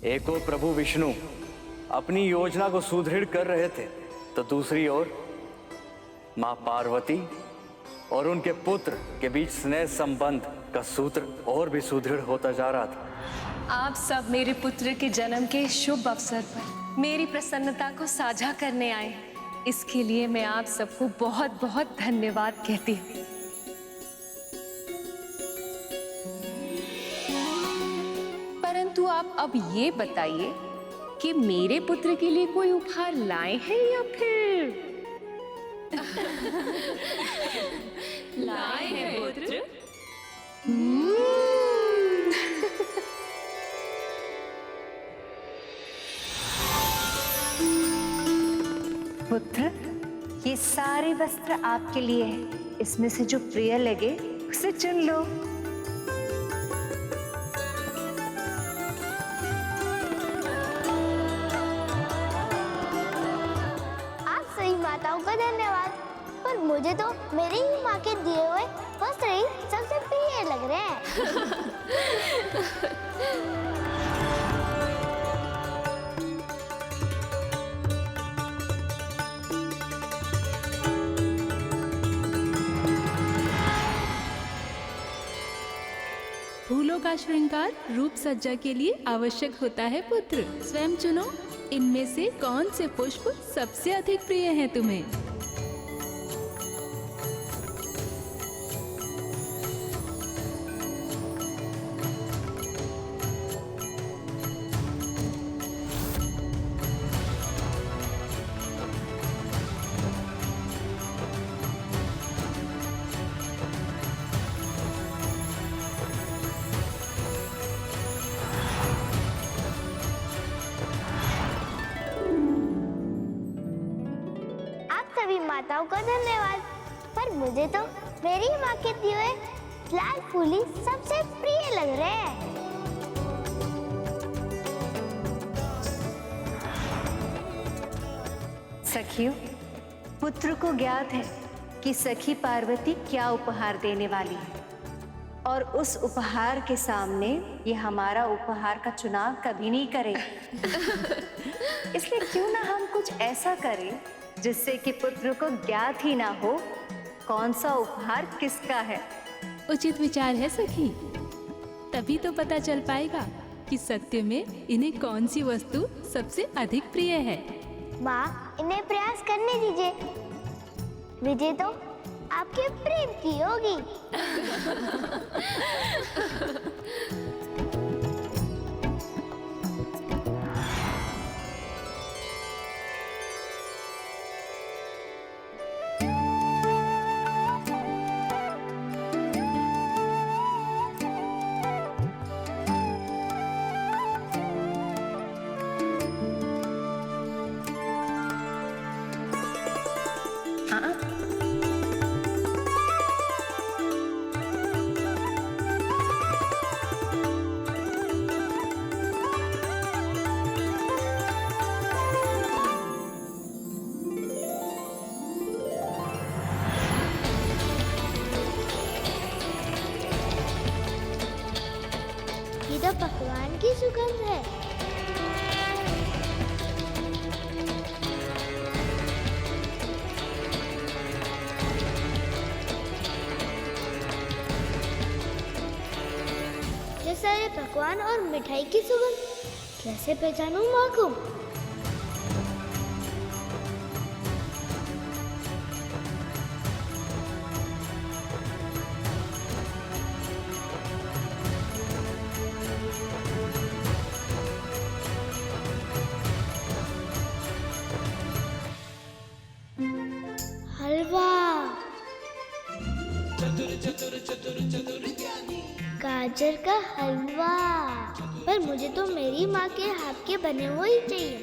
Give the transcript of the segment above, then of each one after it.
एक और प्रभु विष्णु अपनी योजना को सुदृढ़ कर रहे थे, तो दूसरी ओर मां पार्वती और उनके पुत्र के बीच स्नेह संबंध का सूत्र और भी सुदृढ़ होता जा रहा था। आप सब मेरे पुत्र के जन्म के शुभ अवसर पर मेरी प्रसन्नता को साझा करने आए हैं। इसके लिए मैं आप सबको बहुत बहुत धन्यवाद कहती हूँ। परंतु आप अब ये बताइए कि मेरे पुत्र के लिए कोई उपहार लाए हैं या फिर लाए हैं पुत्र? पुत्र, ये सारे वस्त्र आपके लिए हैं। इसमें से जो प्रिय लगे उसे चुन लो। आप सभी माताओं का धन्यवाद, पर मुझे तो मेरी ही माँ के दिए हुए वस्त्र ही सबसे प्रिय लग रहे हैं। फूलों का श्रृंगार रूप सज्जा के लिए आवश्यक होता है पुत्र। स्वयं चुनो, इनमें से कौन से पुष्प सबसे अधिक प्रिय हैं तुम्हें। सभी माताओं का धन्यवाद, पर मुझे तो मेरी माँ के दिए हुए लाल फूल ही सबसे प्रिय लग रहे हैं। सखियों, पुत्र को ज्ञात है कि सखी पार्वती क्या उपहार देने वाली है, और उस उपहार के सामने ये हमारा उपहार का चुनाव कभी नहीं करेगा। इसलिए क्यों ना हम कुछ ऐसा करें जिससे कि पुत्र को ज्ञात ही ना हो कौन सा उपहार किसका है। उचित विचार है सखी, तभी तो पता चल पाएगा कि सत्य में इन्हें कौन सी वस्तु सबसे अधिक प्रिय है। माँ, इन्हें प्रयास करने दीजिए, विजय तो आपके प्रेम की होगी। ये तो पकवान की सुगंध है। ये सारे पकवान और मिठाई की सुगंध कैसे पहचानूं माँ को? हलवा, गाजर का हलवा, पर मुझे तो मेरी माँ के हाथ के बने हुए ही चाहिए।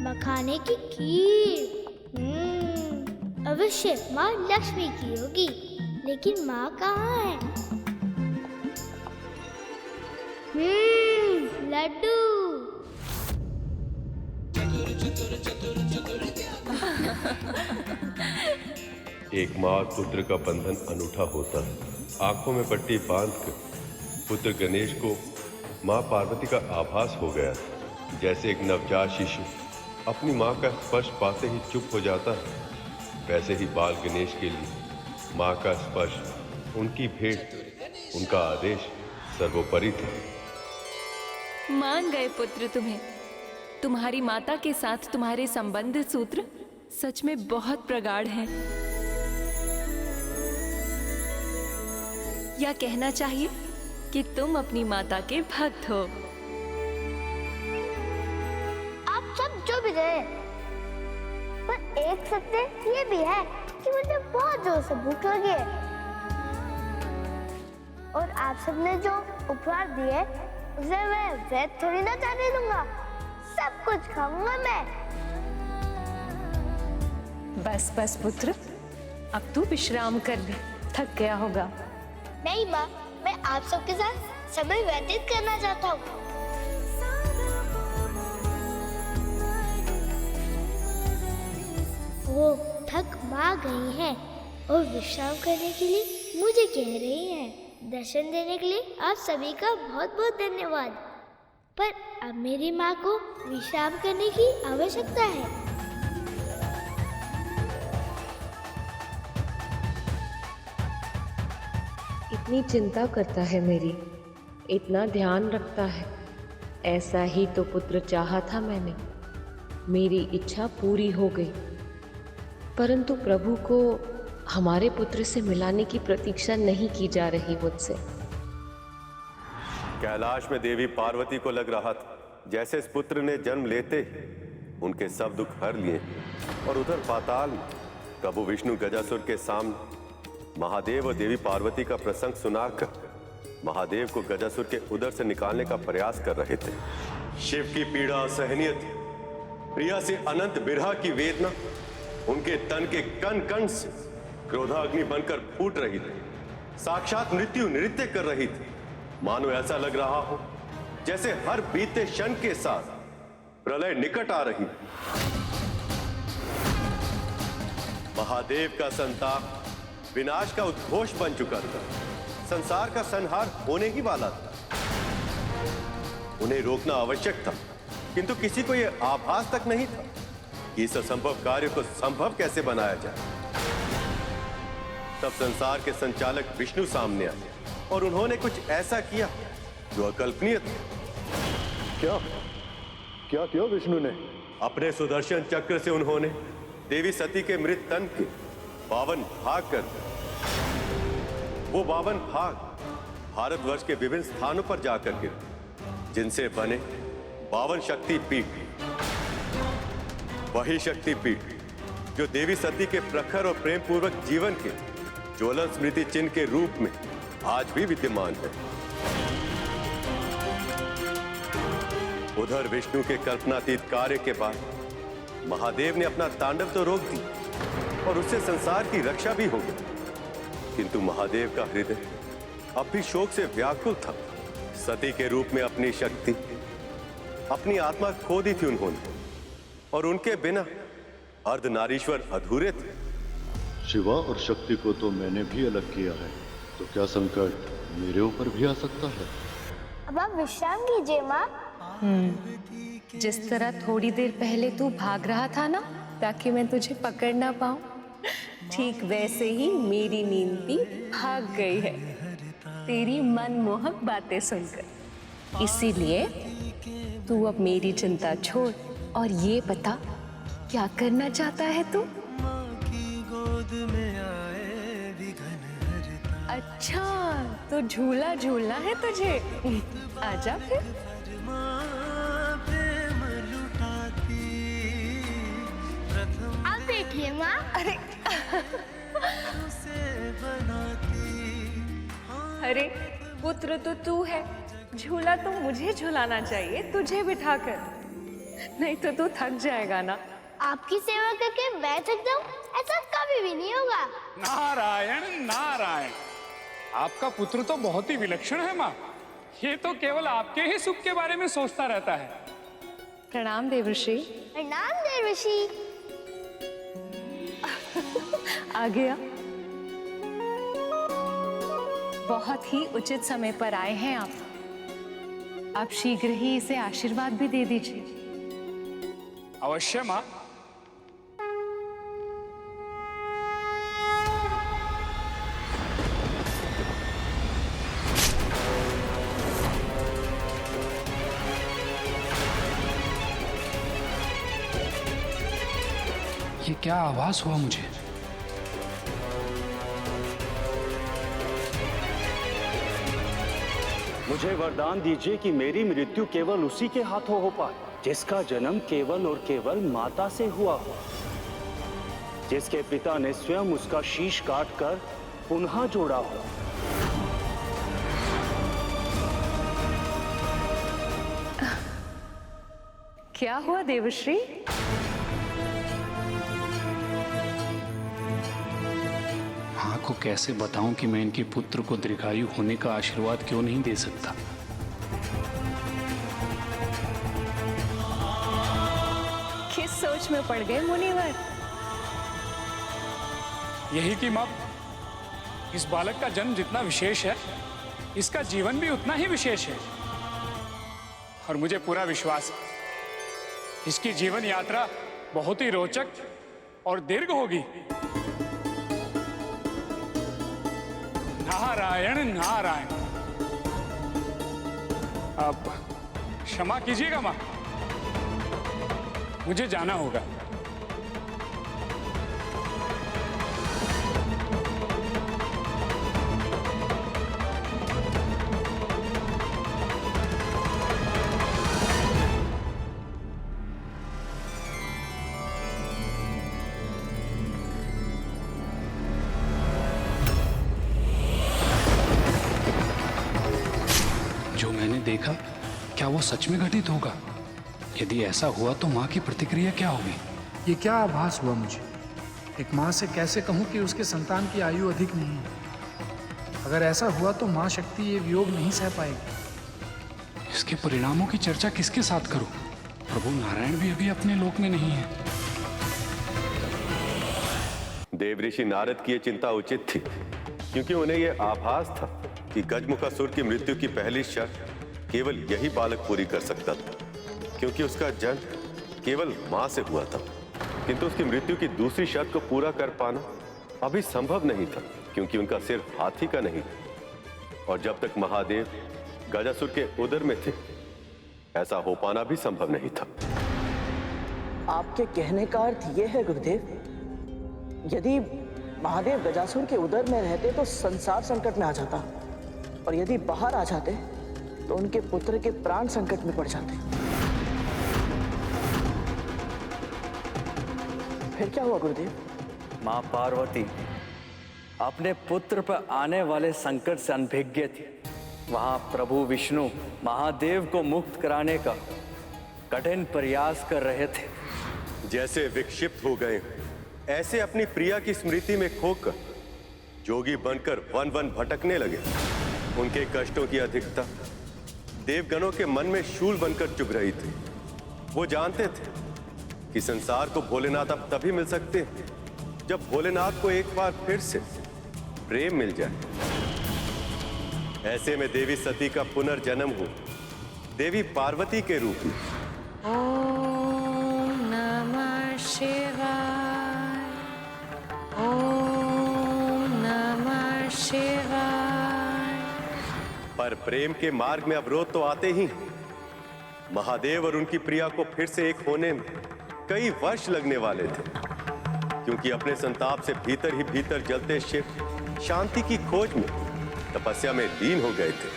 मखाने की खीर, अवश्य माँ लक्ष्मी की होगी, लेकिन माँ कहाँ है? लड्डू। एक माँ और पुत्र का बंधन अनूठा होता है। आंखों में पट्टी बांधकर पुत्र गणेश को माँ पार्वती का आभास हो गया, जैसे एक नवजात शिशु अपनी माँ का स्पर्श पाते ही चुप हो जाता है, वैसे ही बाल गणेश के लिए माँ का स्पर्श, उनकी भेंट, उनका आदेश सर्वोपरि था। मान गए पुत्र तुम्हें। तुम्हारी माता के साथ तुम्हारे संबंध सूत्र सच में बहुत प्रगाढ़ हैं। या कहना चाहिए कि तुम अपनी माता के भक्त हो। आप सब जो भी रहे, पर एक सत्य ये भी है कि मुझे बहुत जोर से भूख लगी है, और आप सबने जो उपहार दिए उसे मैं व्यर्थ थोड़ी ना जाने दूंगा। सब कुछ खाऊंगा मैं। बस बस पुत्र, अब तू विश्राम कर ले, थक गया होगा। नहीं माँ, मैं आप सबके साथ समय व्यतीत करना चाहता हूँ। वो थक माँ गई हैं और विश्राम करने के लिए मुझे कह रही हैं। दर्शन देने के लिए आप सभी का बहुत बहुत धन्यवाद। पर अब मेरी माँ को विश्राम करने की आवश्यकता है। इतनी चिंता करता है मेरी, इतना ध्यान रखता है। ऐसा ही तो पुत्र चाहा था मैंने। मेरी इच्छा पूरी हो गई, परंतु प्रभु को हमारे पुत्र से मिलाने की प्रतीक्षा नहीं की जा रही मुझसे। कैलाश में देवी पार्वती को लग रहा था जैसे इस पुत्र ने जन्म लेते ही उनके सब दुख हर लिए, और उधर पाताल में प्रभु विष्णु गजासुर के सामने महादेव और देवी पार्वती का प्रसंग सुनाकर महादेव को गजासुर के उदर से निकालने का प्रयास कर रहे थे। शिव की पीड़ा असहनीय थी। प्रिया से अनंत बिरहा की वेदना उनके तन के कण कण से क्रोधाग्नि बनकर फूट रही थी। साक्षात मृत्यु नृत्य कर रही थी। मानो ऐसा लग रहा हो जैसे हर बीते क्षण के साथ प्रलय निकट आ रही। महादेव का संताप विनाश का उद्घोष बन चुका था। संसार का संहार होने ही वाला था। उन्हें रोकना आवश्यक था, किंतु किसी को यह आभास तक नहीं था कि इस असंभव कार्य को संभव कैसे बनाया जाए। तब संसार के संचालक विष्णु सामने आए और उन्होंने कुछ ऐसा किया जो अकल्पनीय था। क्या किया विष्णु ने? अपने सुदर्शन चक्र से उन्होंने देवी सती के मृत तन के 52 भाग कर, वो 52 भाग भारतवर्ष के विभिन्न स्थानों पर जाकर गिरे, जिनसे बने 52 शक्ति पीठ। वही शक्ति पीठ जो देवी सती के प्रखर और प्रेम पूर्वक जीवन के ज्वलन स्मृति चिन्ह के रूप में आज भी विद्यमान है। उधर विष्णु के कल्पनातीत कार्य के बाद महादेव ने अपना तांडव तो रोक दी और उससे संसार की रक्षा भी हो गई, किंतु महादेव का हृदय अब भी शोक से व्याकुल था। सती के रूप में अपनी शक्ति, अपनी आत्मा खो दी थी उन्होंने, और उनके बिना अर्धनारीश्वर अधूरे थे। शिवा और शक्ति को तो मैंने भी अलग किया है, तो क्या संकट मेरे ऊपर भी आ सकता है? अब आप विश्राम कीजिए माँ। जिस तरह थोड़ी देर पहले तू भाग रहा था ना ताकि मैं तुझे पकड़ ना पाऊं, ठीक वैसे ही मेरी नींद भी भाग गई है तेरी मनमोहक बातें सुनकर। इसीलिए तू अब मेरी चिंता छोड़ और ये बता क्या करना चाहता है तू? अच्छा, तो झूला झूलना है तुझे? आजा फिर। आप बैठिए माँ। अरे अरे पुत्र तो तू है, झूला तो मुझे झूलाना चाहिए, तुझे बिठाकर, नहीं तो तू थक जाएगा ना। आपकी सेवा करके मैं थक जाऊं, ऐसा कभी भी नहीं होगा। नारायण नारायण, आपका पुत्र तो बहुत ही विलक्षण है माँ। ये तो केवल आपके ही सुख के बारे में सोचता रहता है। प्रणाम देवर्षि। प्रणाम देवर्षि। आ गया। बहुत ही उचित समय पर आए हैं आप। आप शीघ्र ही इसे आशीर्वाद भी दे दीजिए। अवश्य माँ। ये क्या आभास हुआ मुझे? मुझे वरदान दीजिए कि मेरी मृत्यु केवल उसी के हाथों हो पाए जिसका जन्म केवल और केवल माता से हुआ हो, जिसके पिता ने स्वयं उसका शीश काट कर पुनः जोड़ा हो। क्या हुआ देवश्री? माँ को कैसे बताऊं कि मैं इनके पुत्र को दीर्घायु होने का आशीर्वाद क्यों नहीं दे सकता? किस सोच में पड़ गए मुनिवर? यही कि माँ, इस बालक का जन्म जितना विशेष है, इसका जीवन भी उतना ही विशेष है। और मुझे पूरा विश्वास है इसकी जीवन यात्रा बहुत ही रोचक और दीर्घ होगी। नारायण नारायण। आप क्षमा कीजिएगा मां, मुझे जाना होगा। जो मैंने देखा क्या वो सच में घटित होगा? यदि ऐसा हुआ तो माँ की प्रतिक्रिया क्या होगी? ये क्या आभास हुआ मुझे? एक माँ से कैसे कहूँ कि उसके संतान की आयु अधिक नहीं है? अगर ऐसा हुआ तो माँ शक्ति ये वियोग नहीं सह पाएगी। इसके परिणामों की चर्चा किसके साथ करूं? प्रभु नारायण भी अभी अपने लोक में नहीं है। देव ऋषि नारद की यह चिंता उचित थी, क्योंकि उन्हें यह आभास था कि गजमुखासुर की मृत्यु की पहली शर्त केवल यही बालक पूरी कर सकता था, क्योंकि उसका जन्म केवल मां से हुआ था। किंतु उसकी मृत्यु की दूसरी शर्त को पूरा कर पाना अभी संभव नहीं था, क्योंकि उनका सिर हाथी का नहीं था, और जब तक महादेव गजासुर के उदर में थे ऐसा हो पाना भी संभव नहीं था। आपके कहने का अर्थ यह है गुरुदेव, यदि महादेव गजासुर के उदर में रहते तो संसार संकट में आ जाता, और यदि बाहर आ जाते तो उनके पुत्र के प्राण संकट में पड़ जाते। फिर क्या हुआ गुरुदेव? मां पार्वती अपने पुत्र पर आने वाले संकट से अनभिज्ञ थी। वहां प्रभु विष्णु महादेव को मुक्त कराने का कठिन प्रयास कर रहे थे। जैसे विक्षिप्त हो गए ऐसे अपनी प्रिया की स्मृति में खोकर जोगी बनकर वन वन भटकने लगे। उनके कष्टों की अधिकता देवगणों के मन में शूल बनकर चुभ रही थी। वो जानते थे कि संसार को भोलेनाथ अब तभी मिल सकते हैं जब भोलेनाथ को एक बार फिर से प्रेम मिल जाए। ऐसे में देवी सती का पुनर्जन्म हो देवी पार्वती के रूप में। ओम नमः शिवाय, ओम नमः शिवाय। पर प्रेम के मार्ग में अवरोध तो आते ही। महादेव और उनकी प्रिया को फिर से एक होने में कई वर्ष लगने वाले थे, क्योंकि अपने संताप से भीतर ही भीतर जलते शिव शांति की खोज में तपस्या में लीन हो गए थे।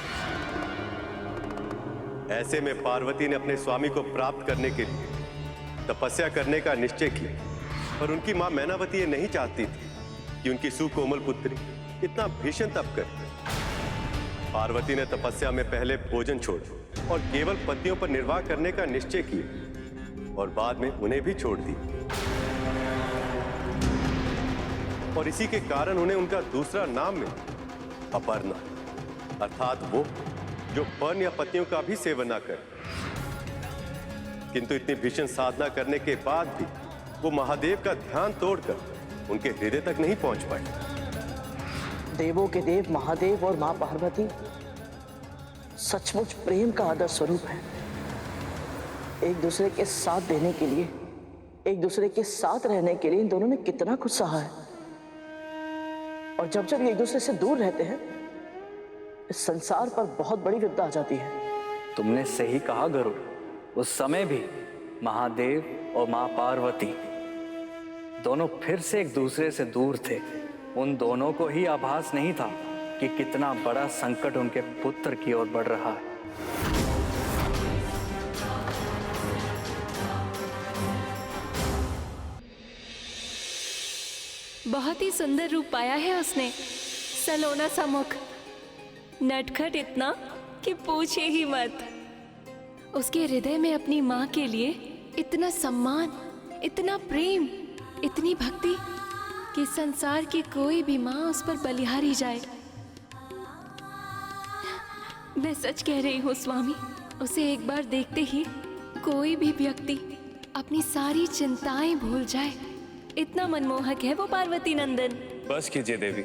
ऐसे में पार्वती ने अपने स्वामी को प्राप्त करने के लिए तपस्या करने का निश्चय किया, पर उनकी मां मैनावती ये नहीं चाहती थी कि उनकी सुकोमल पुत्री इतना भीषण तप करे। पार्वती ने तपस्या में पहले भोजन छोड़ा और केवल पतियों पर निर्वाह करने का निश्चय किया, और बाद में उन्हें भी छोड़ दी। और इसी के कारण उन्हें उनका दूसरा नाम मिला, अपर्णा, अर्थात वो जो पर्ण या पतियों का भी सेवन न करे। किंतु इतनी भीषण साधना करने के बाद भी वो महादेव का ध्यान तोड़कर उनके हृदय तक नहीं पहुंच पाए। देवों के देव महादेव और मां पार्वती सचमुच प्रेम का आदर्श स्वरूप है। एक दूसरे के साथ देने के लिए, एक दूसरे के साथ रहने के लिए इन दोनों ने कितना कुछ सहा है। और जब जब ये एक दूसरे से दूर रहते हैं, इस संसार पर बहुत बड़ी विपदा आ जाती है। तुमने सही कहा गरुड़। उस समय भी महादेव और मां पार्वती दोनों फिर से एक दूसरे से दूर थे। उन दोनों को ही आभास नहीं था कि कितना बड़ा संकट उनके पुत्र की ओर बढ़ रहा है। बहुत ही सुंदर रूप पाया है उसने, सलोना सा मुख, नटखट इतना कि पूछे ही मत। उसके हृदय में अपनी माँ के लिए इतना सम्मान, इतना प्रेम, इतनी भक्ति कि संसार की कोई भी माँ उस पर बलिहारी जाए। मैं सच कह रही हूँ स्वामी, उसे एक बार देखते ही कोई भी व्यक्ति अपनी सारी चिंताएं भूल जाए। इतना मनमोहक है वो पार्वती नंदन। बस कीजिए देवी,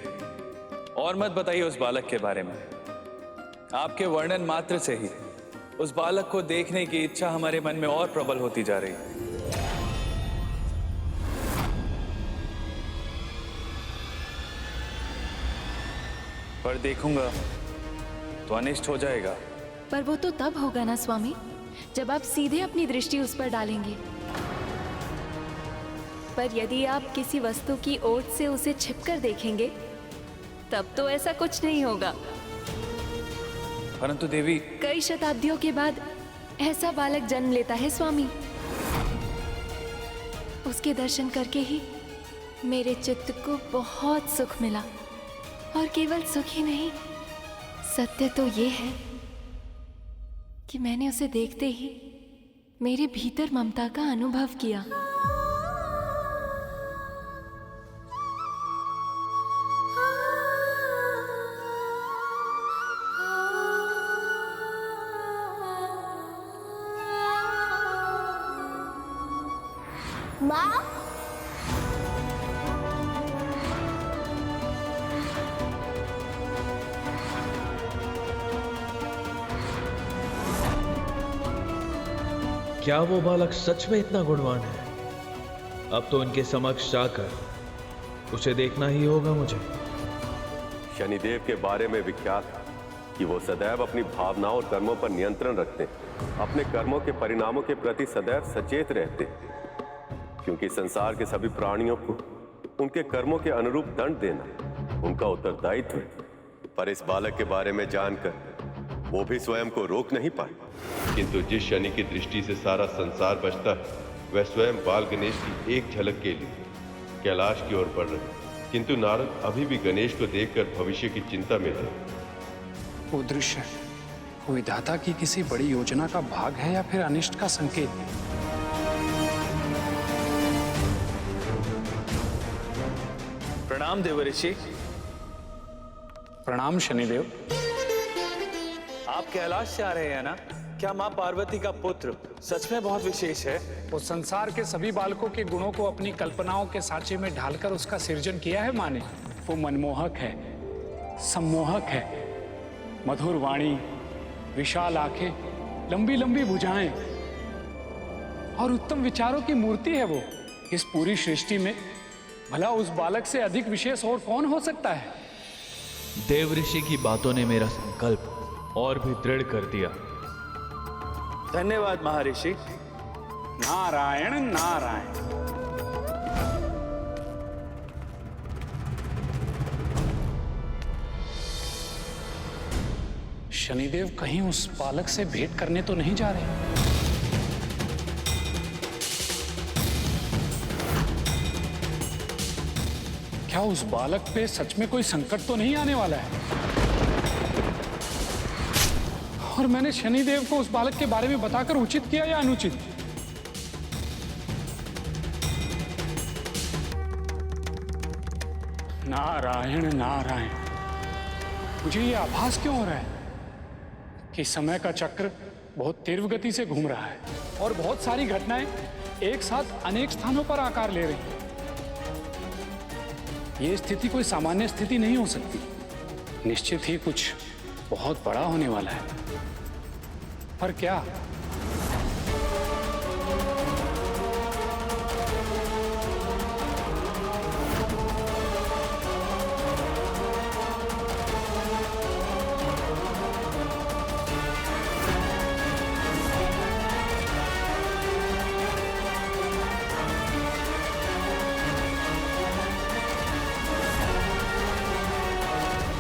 और मत बताइए उस बालक के बारे में। आपके वर्णन मात्र से ही उस बालक को देखने की इच्छा हमारे मन में और प्रबल होती जा रही है। पर देखूंगा तो अनिष्ट हो जाएगा। पर वो तो तब होगा ना स्वामी, जब आप सीधे अपनी दृष्टि उस पर डालेंगे। पर यदि आप किसी वस्तु की ओट से उसे छिपकर देखेंगे, तब तो ऐसा कुछ नहीं होगा। परंतु देवी, कई शताब्दियों के बाद ऐसा बालक जन्म लेता है स्वामी। उसके दर्शन करके ही मेरे चित्त को बहुत सुख मिला। और केवल सुख ही नहीं, सत्य तो ये है कि मैंने उसे देखते ही मेरे भीतर ममता का अनुभव किया। माँ, क्या वो बालक सच में इतना गुणवान है? अब तो उनके समक्ष जाकर उसे देखना ही होगा मुझे। शनिदेव के बारे में विख्यात है कि वो सदैव अपनी भावनाओं और कर्मों पर नियंत्रण रखते हैं, अपने कर्मों के परिणामों के प्रति सदैव सचेत रहते हैं, क्योंकि संसार के सभी प्राणियों को उनके कर्मों के अनुरूप दंड देना उनका उत्तरदायित्व है। पर इस बालक के बारे में जानकर वो भी स्वयं को रोक नहीं पाए। किंतु जिस शनि की दृष्टि से सारा संसार बचता है, वह स्वयं बाल गणेश की एक झलक के लिए कैलाश की ओर बढ़ रहे। किंतु नारद अभी भी गणेश को देखकर भविष्य की चिंता में थे। वो दृश्य विधाता की किसी बड़ी योजना का भाग है या फिर अनिष्ट का संकेत? प्रणाम देवऋषि। प्रणाम शनिदेव। आप कैलाश से आ रहे हैं ना? क्या माँ पार्वती का पुत्र सच में बहुत विशेष है? वो संसार के सभी बालकों के गुणों को अपनी कल्पनाओं के सांचे में ढालकर उसका सृजन किया है माँ ने। वो मनमोहक है, सम्मोहक है, मधुर वाणी, विशाल आंखें, लंबी लंबी भुजाएं और उत्तम विचारों की मूर्ति है वो। इस पूरी सृष्टि में भला उस बालक से अधिक विशेष और कौन हो सकता है? देवऋषि की बातों ने मेरा संकल्प और भी दृढ़ कर दिया। धन्यवाद महर्षि। नारायण नारायण। शनिदेव कहीं उस बालक से भेंट करने तो नहीं जा रहे? क्या उस बालक पे सच में कोई संकट तो नहीं आने वाला है? और मैंने शनिदेव को उस बालक के बारे में बताकर उचित किया या अनुचित? नारायण नारायण। मुझे ये आभास क्यों हो रहा है कि समय का चक्र बहुत तीव्र गति से घूम रहा है और बहुत सारी घटनाएं एक साथ अनेक स्थानों पर आकार ले रही हैं। ये स्थिति कोई सामान्य स्थिति नहीं हो सकती। निश्चित ही कुछ बहुत बड़ा होने वाला है। पर क्या